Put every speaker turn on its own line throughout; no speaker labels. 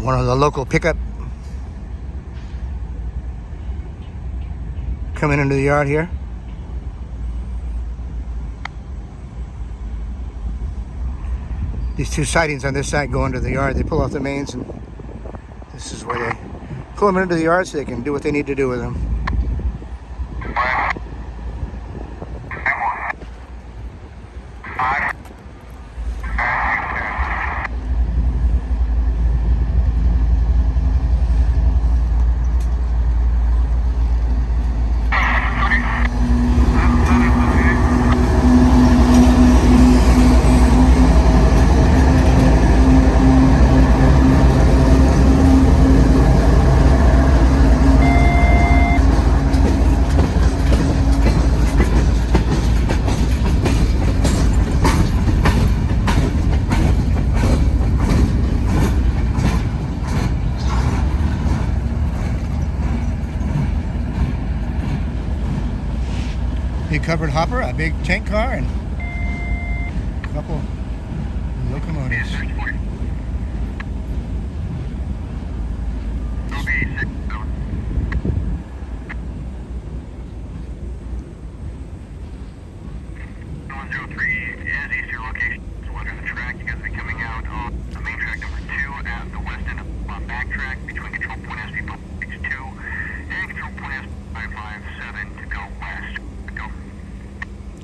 One of the local pickup coming into the yard here. These two sidings on this side go into the yard. They pull off the mains, and this is where they pull them into the yard so they can do what they need to do with them. Big covered hopper, a big tank car, and a couple locomotives.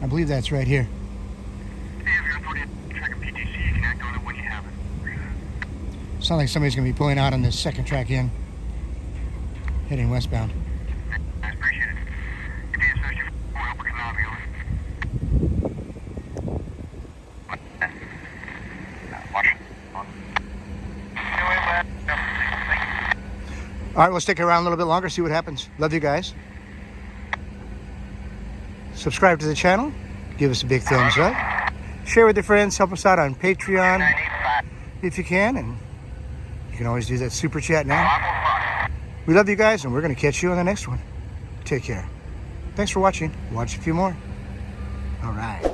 I believe that's right here. Sounds like somebody's going to be pulling out on this second track in, heading westbound. All right, we'll stick around a little bit longer, see what happens. Love you guys. Subscribe to the channel, give us a big thumbs up, share with your friends, help us out on Patreon if you can, and you can always do that super chat now. We love you guys, and we're going to catch you on the next one. Take care. Thanks for watching. Watch a few more. All right.